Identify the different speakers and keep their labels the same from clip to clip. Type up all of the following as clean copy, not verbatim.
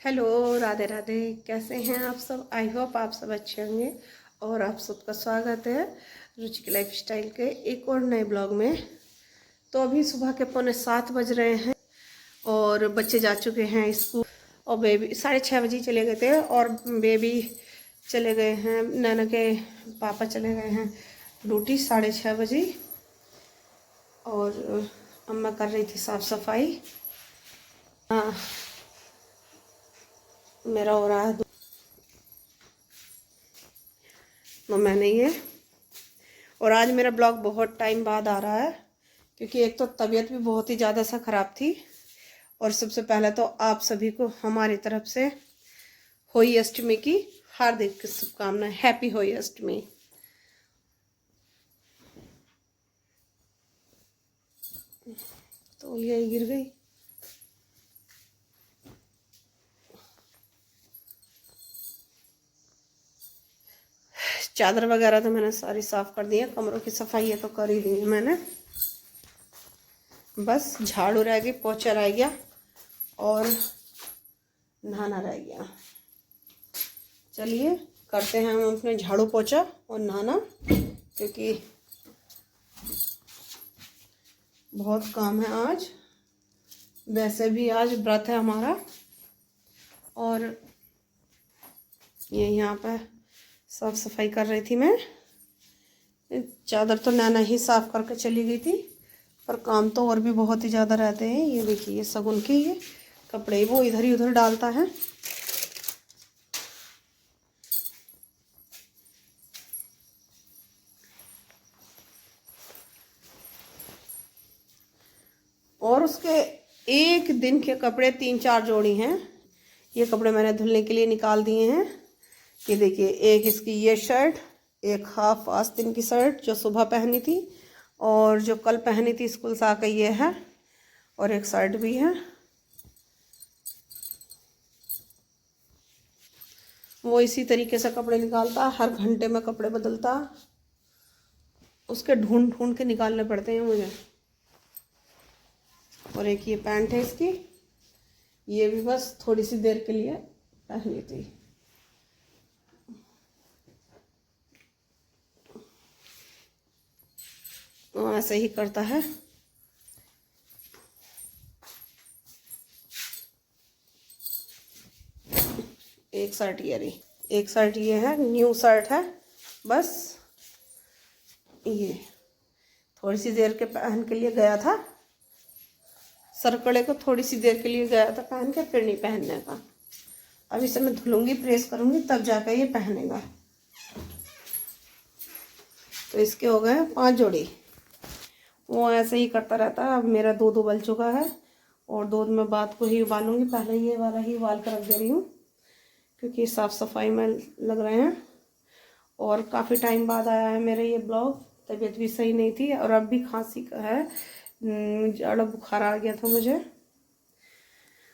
Speaker 1: Hello, Radhe Radhe. कैसे हैं आप सब? आई होप आप सब अच्छे होंगे। और आप सबका स्वागत है रुचि की लाइफ स्टाइल के एक और नए ब्लॉग में। तो अभी सुबह के 6:45 बज रहे हैं और बच्चे जा चुके हैं स्कूल। और बेबी 6:30 बजे चले गए थे और बेबी चले गए हैं, नैना के पापा चले गए हैं ड्यूटी 6:30 बजे। और अम्मा कर रही थी साफ़ सफाई। हाँ, मेरा हो रहा है तो मैंने ये। और आज मेरा ब्लॉग बहुत टाइम बाद आ रहा है क्योंकि एक तो तबीयत भी बहुत ही ज़्यादा सा ख़राब थी। और सबसे पहले तो आप सभी को हमारी तरफ से होली अष्टमी की हार्दिक शुभकामनाएं। हैप्पी होली अष्टमी। तो ये गिर गई। चादर वगैरह तो मैंने सारी साफ कर दी है, कमरों की सफाई है तो कर ही दी है मैंने। बस झाड़ू रह गई, पोछा रह गया और नहाना रह गया। चलिए करते हैं हम अपने झाड़ू पोछा और नहाना, क्योंकि बहुत काम है आज। वैसे भी आज व्रत है हमारा। और ये यहाँ पर साफ सफाई कर रही थी मैं। चादर तो नैना ही साफ करके चली गई थी, पर काम तो और भी बहुत ही ज़्यादा रहते हैं। ये देखिए, ये सगुन के ये कपड़े वो इधर ही उधर डालता है। और उसके एक दिन के कपड़े 3-4 जोड़ी हैं। ये कपड़े मैंने धुलने के लिए निकाल दिए हैं। ये देखिए, एक इसकी ये शर्ट, एक हाफ आस्तीन की शर्ट जो सुबह पहनी थी, और जो कल पहनी थी स्कूल से आकर ये है, और एक शर्ट भी है। वो इसी तरीके से कपड़े निकालता, हर घंटे में कपड़े बदलता। उसके ढूंढ ढूंढ के निकालने पड़ते हैं मुझे। और एक ये पैंट है इसकी, ये भी बस थोड़ी सी देर के लिए पहनी थी। तो ऐसे ही करता है। एक शर्ट ये रही, एक शर्ट ये है, न्यू शर्ट है। बस ये थोड़ी सी देर के पहन के लिए गया था, सरकड़े को थोड़ी सी देर के लिए गया था पहन के, फिर नहीं पहनने का। अब इसे मैं धुलूंगी, प्रेस करूंगी, तब जाकर ये पहनेगा। तो इसके हो गए 5 जोड़ी। वो ऐसे ही करता रहता है। अब मेरा दूध उबल चुका है और दूध में बाद को ही उबालूंगी। पहले ये वाला ही उबाल कर रख दे रही हूँ क्योंकि साफ़ सफाई में लग रहे हैं। और काफ़ी टाइम बाद आया है मेरा ये ब्लॉग। तबीयत भी सही नहीं थी और अब भी खांसी का है, ज़्यादा बुखार आ गया था मुझे।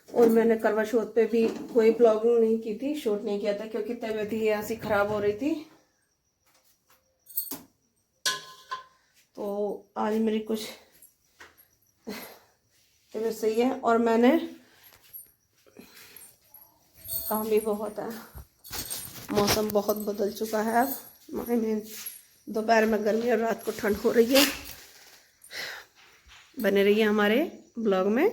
Speaker 1: और मैंने करवा चौथ पे भी कोई ब्लॉगिंग नहीं की थी, शूट नहीं किया था क्योंकि तबीयत ही ऐसी ख़राब हो रही थी। तो आज मेरी कुछ तबीयत सही है और मैंने काम भी बहुत है। मौसम बहुत बदल चुका है अब। माय में दोपहर में गर्मी और रात को ठंड हो रही है। बने रहिए हमारे ब्लॉग में।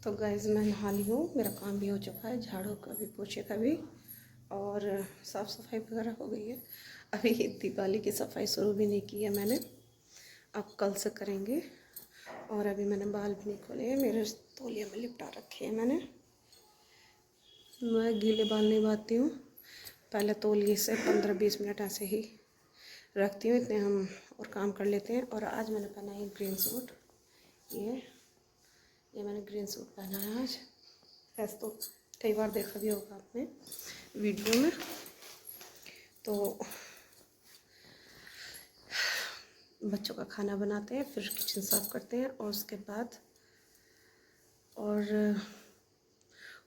Speaker 1: तो गाइस, मैं नहा ली हूँ, मेरा काम भी हो चुका है, झाड़ू का भी, पोछे का भी, और साफ़ सफाई वगैरह हो गई है। अभी दिवाली की सफाई शुरू भी नहीं की है मैंने, अब कल से करेंगे। और अभी मैंने बाल भी नहीं खोले हैं, मेरे तौलिया में लिपटा रखे हैं मैंने। मैं गीले बाल नहीं बांधती हूँ, पहले तौलिए से 15-20 मिनट ऐसे ही रखती हूँ, इतने हम और काम कर लेते हैं। और आज मैंने पहना है ग्रीन सूट। ये मैंने ग्रीन सूट पहना है आज। ऐसे तो कई बार देखा भी होगा आपने वीडियो में। तो बच्चों का खाना बनाते हैं, फिर किचन साफ़ करते हैं, और उसके बाद और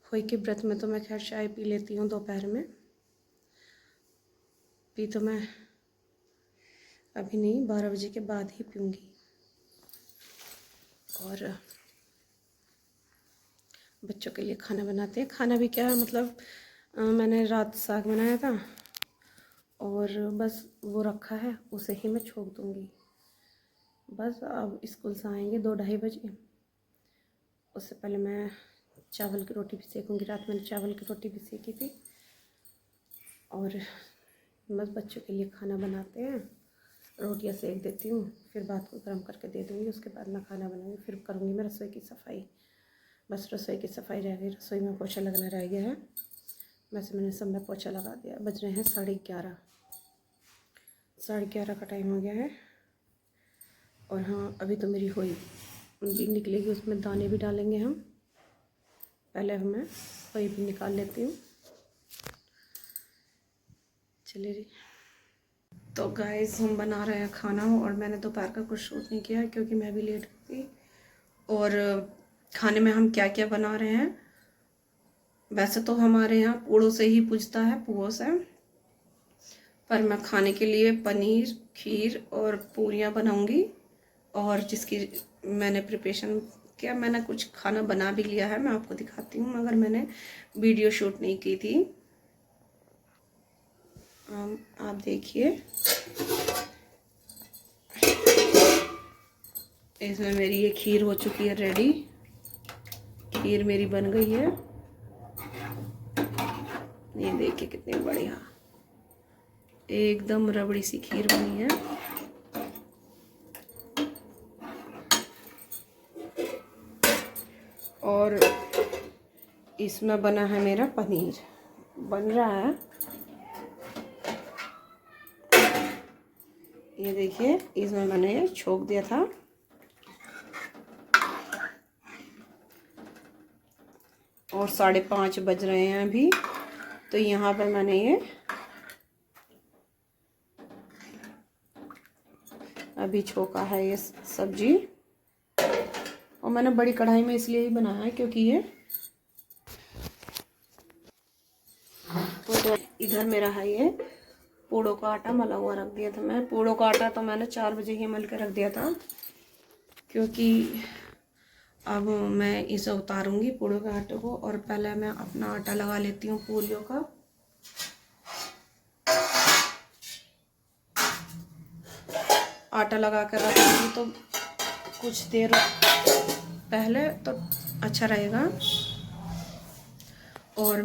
Speaker 1: होली के व्रत में तो मैं खैर चाय पी लेती हूँ दोपहर में। पी तो मैं अभी नहीं, 12 बजे के बाद ही पीऊँगी। और बच्चों के लिए खाना बनाते हैं। खाना भी क्या मतलब मैंने रात साग बनाया था और बस वो रखा है, उसे ही मैं छोड़ दूँगी। बस अब स्कूल से आएंगे 2-2:30 बजे, उससे पहले मैं चावल की रोटी भी सेकूँगी। रात मैंने चावल की रोटी भी सेकी थी। और बस बच्चों के लिए खाना बनाते हैं, रोटियां सेक देती हूँ, फिर बात को गर्म करके दे दूँगी। उसके बाद मैं खाना बनाऊँगी, फिर करूँगी मैं रसोई की सफाई। बस रसोई की सफाई रह गई, रसोई में पोछा लगना रह गया है। वैसे मैंने सब में पोछा लगा दिया। बज रहे हैं 11:30, 11:30 का टाइम हो गया है। और हाँ, अभी तो मेरी होई भी निकलेगी, उसमें दाने भी डालेंगे हम। पहले मैं होई भी निकाल लेती हूँ। चलिए जी। तो गाइस हम बना रहे हैं खाना, और मैंने दोपहर का कुछ शूट नहीं किया क्योंकि मैं भी लेट हो गई। और खाने में हम क्या क्या बना रहे हैं, वैसे तो हमारे यहाँ पूड़ों से ही पूजता है, पुओं से। पर मैं खाने के लिए पनीर, खीर और पूरियाँ बनाऊंगी। और जिसकी मैंने प्रिपरेशन किया, मैंने कुछ खाना बना भी लिया है, मैं आपको दिखाती हूँ, मगर मैंने वीडियो शूट नहीं की थी। आप देखिए, इसमें मेरी ये खीर हो चुकी है रेडी। खीर मेरी बन गई है, ये देखिए कितनी बढ़िया, एकदम रबड़ी सी खीर बनी है। और इसमें बना है मेरा पनीर, बन रहा है, ये देखिए। इसमें मैंने छोक दिया था। और 5:30 बज रहे हैं अभी। तो यहाँ पर मैंने ये अभी छोका है ये सब्जी। और मैंने बड़ी कढ़ाई में इसलिए ही बनाया है क्योंकि ये तो इधर मेरा है ये पूड़ों का आटा मला हुआ रख दिया था मैं। पूड़ों का आटा तो मैंने 4 बजे ही मल के रख दिया था, क्योंकि अब मैं इसे उतारूंगी पूड़ों के आटे को। और पहले मैं अपना आटा लगा लेती हूँ पूरियों का। आटा लगा कर रखूँगी तो कुछ देर पहले तो अच्छा रहेगा। और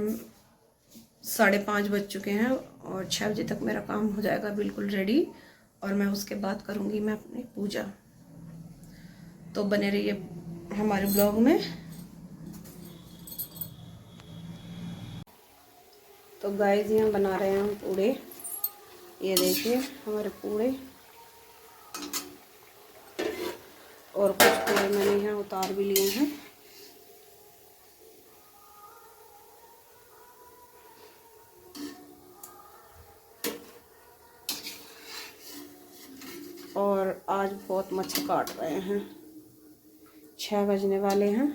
Speaker 1: 5:30 बज चुके हैं और 6 बजे तक मेरा काम हो जाएगा बिल्कुल रेडी। और मैं उसके बाद करूँगी मैं अपनी पूजा। तो बने रहिए हमारे ब्लॉग में। तो गाइस यहाँ बना रहे हैं हम पूड़े, ये देखिए हमारे पूड़े। और कुछ पूड़े मैंने यहाँ उतार भी लिए हैं। और आज बहुत मच्छर काट रहे हैं, 6 बजने वाले हैं।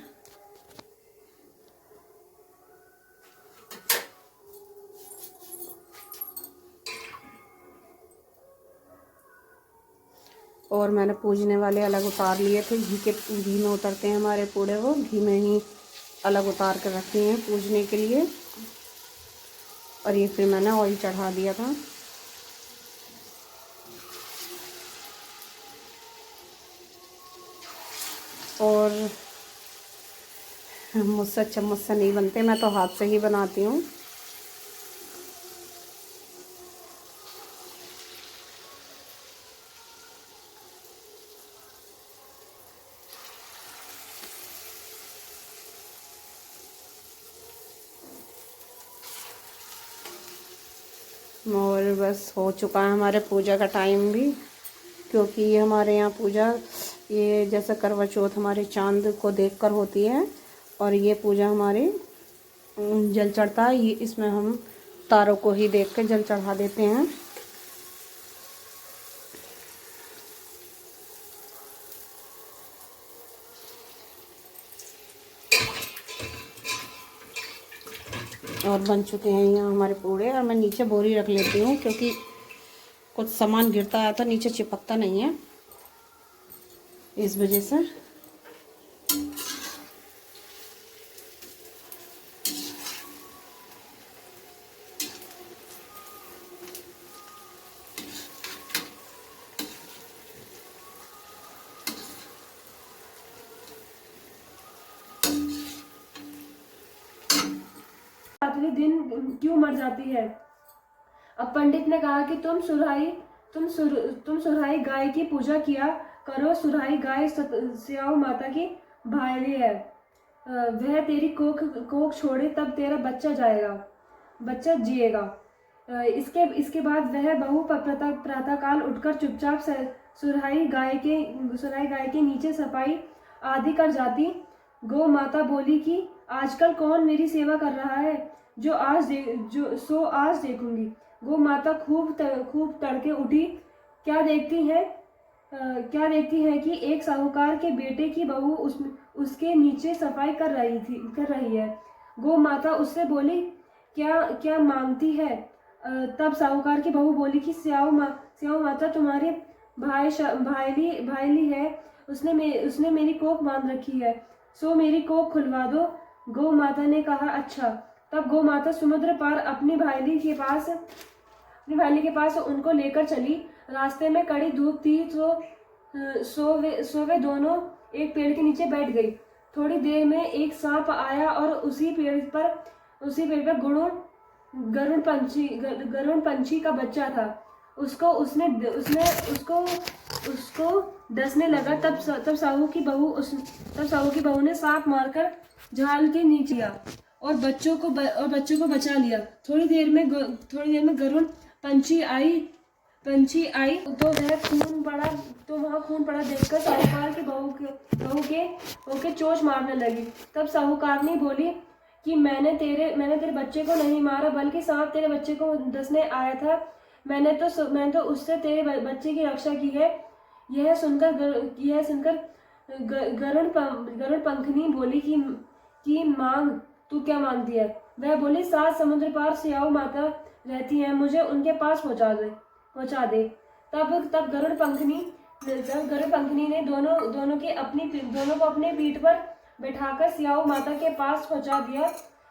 Speaker 1: और मैंने पूजने वाले अलग उतार लिए थे, घी में उतरते हैं हमारे पूड़े, वो घी में ही अलग उतार कर रखे हैं पूजने के लिए। और ये फिर मैंने ऑयल चढ़ा दिया था। और मुझसे चम्मच से नहीं बनते, मैं तो हाथ से ही बनाती हूँ। और बस हो चुका है हमारे पूजा का टाइम भी, क्योंकि ये हमारे यहाँ पूजा, ये जैसे करवा चौथ हमारे चांद को देखकर होती है, और ये पूजा हमारे जल चढ़ता है, ये इसमें हम तारों को ही देख कर जल चढ़ा देते हैं। और बन चुके हैं यहाँ हमारे पूड़े। और मैं नीचे बोरी रख लेती हूँ क्योंकि कुछ सामान गिरता है तो नीचे चिपकता नहीं है, इस वजह से।
Speaker 2: दिन क्यों मर जाती है। अब पंडित ने कहा कि तुम सुराही गाय की पूजा किया करो। सुराही गाय स्याऊ माता की भायली है। वह तेरी कोख छोड़े तब तेरा बच्चा जिएगा। इसके बाद वह बहू प्रातःकाल उठकर चुपचाप सुराही गाय के नीचे सफाई आदि कर जाती। गौ माता बोली कि आजकल कौन मेरी सेवा कर रहा है, जो आज देखूंगी। गौ माता खूब तड़के उठी। क्या देखती है कि एक साहूकार के बेटे की बहू उसके नीचे सफाई कर रही है। गौ माता उससे बोली, क्या मांगती है। तब साहूकार की बहू बोली कि स्याऊ माता तुम्हारी भाईली है, उसने मेरी कोख बांध रखी है, सो मेरी कोख खुलवा दो। गौ माता ने कहा अच्छा। तब गौ माता समुद्र पार अपनी भाईली के पास उनको लेकर चली। रास्ते में कड़ी धूप थी तो सो वे दोनों एक पेड़ के नीचे बैठ गई। थोड़ी देर में एक सांप आया और उसी पेड़ पर गरुड़ पंछी का बच्चा था। उसको डसने लगा। तब साहू की बहू ने सांप मारकर झाल के नीचे लिया और बच्चों को बचा लिया। थोड़ी देर में गरुड़ पंछी आई तो वहाँ खून पड़ा देखकर साहूकार की बहू के चोंच मारने लगी। तब साहूकारनी बोली कि मैंने तेरे बच्चे को नहीं मारा, बल्कि सांप तेरे बच्चे को डसने आया था। मैंने तो उससे तेरे बच्चे की रक्षा की है। यह सुनकर गरुड़ पंखनी बोली कि मांग, तू क्या मांगती है। वह बोली 7 समुद्र पार स्याऊ माता रहती है, मुझे उनके पास पहुंचा दे। तब गरुड़ पंखनी ने दोनों को अपने पीठ पर बैठाकर स्याऊ माता के पास पहुंचा दिया।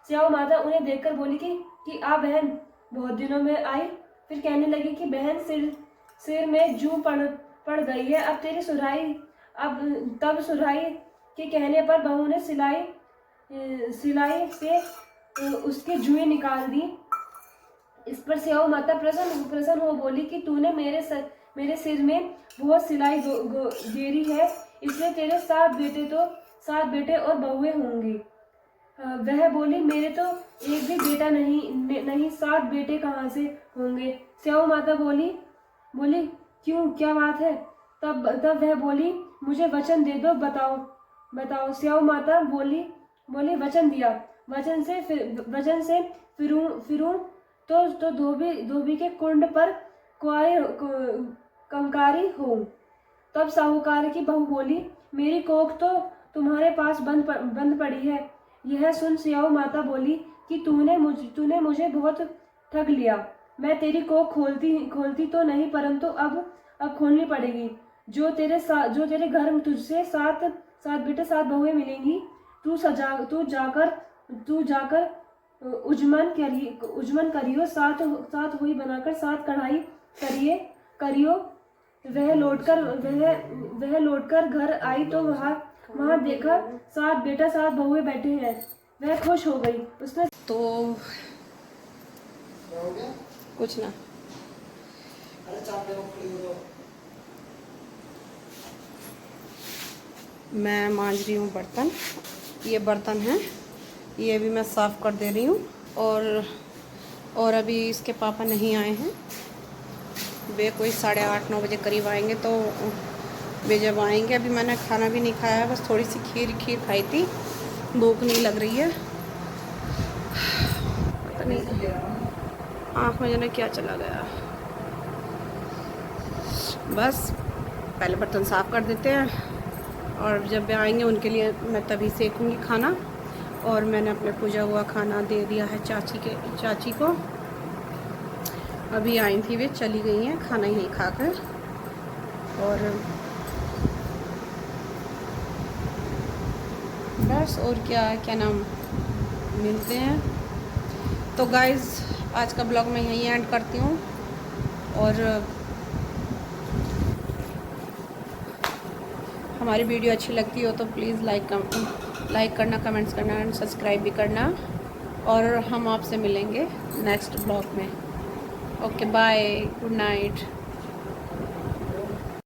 Speaker 2: स्याऊ माता उन्हें देखकर बोली कि आ बहन, बहुत दिनों में आई। फिर कहने लगी कि बहन, सिर में जूं पड़ गई है, अब तेरी सुराही। तब सुराही के कहने पर बहू ने सिलाई से उसके जुएं निकाल दी। इस पर स्याऊ माता प्रसन्न हो बोली कि तूने मेरे सिर में बहुत सिलाई गेरी है, इसलिए तेरे 7 बेटे और बहुएं होंगी। वह बोली मेरे तो एक भी बेटा नहीं 7 बेटे कहाँ से होंगे। स्याऊ माता बोली क्यों, क्या बात है। तब वह बोली मुझे वचन दे दो, बताओ। स्याऊ माता बोली वचन दिया। वचन से फिरूं तो धोबी के कुंड पर कंकारी हो। तब साहूकार की बहू बोली मेरी कोख तो तुम्हारे पास बंद पड़ी है। यह सुन स्याऊ माता बोली कि तूने मुझे बहुत ठग लिया। मैं तेरी कोख खोलती तो नहीं, परंतु अब खोलनी पड़ेगी। जो तेरे घर में तुझसे 7 बेटे 7 बहुएं मिलेंगी। तू जाकर उजमन करियो, 7 हुई बनाकर 7 कढ़ाई करियो। वह लौटकर घर आई तो वहाँ देखा 7 बेटा 7 बहुएं बैठे हैं। वह खुश हो गई। उसने
Speaker 1: तो कुछ ना, मैं मांज रही हूँ बर्तन। ये बर्तन है, ये भी मैं साफ़ कर दे रही हूँ। और अभी इसके पापा नहीं आए हैं। वे कोई 8:30-9 बजे करीब आएंगे। तो वे जब आएंगे, अभी मैंने खाना भी नहीं खाया, बस थोड़ी सी खीर खाई थी। भूख नहीं लग रही है, पता नहीं आँख में जाने क्या चला गया। बस पहले बर्तन साफ़ कर देते हैं, और जब वे आएंगे उनके लिए मैं तभी सेकूँगी खाना। और मैंने अपने पूजा हुआ खाना दे दिया है चाची को। अभी आई थी, वे चली गई हैं खाना यहीं खाकर। और बस, और क्या नाम, मिलते हैं। तो गाइज़, आज का ब्लॉग मैं यहीं एंड करती हूँ। और हमारी वीडियो अच्छी लगती हो तो प्लीज़ लाइक करना, कमेंट्स करना एंड सब्सक्राइब भी करना। और हम आपसे मिलेंगे नेक्स्ट ब्लॉग में। Okay bye, good night.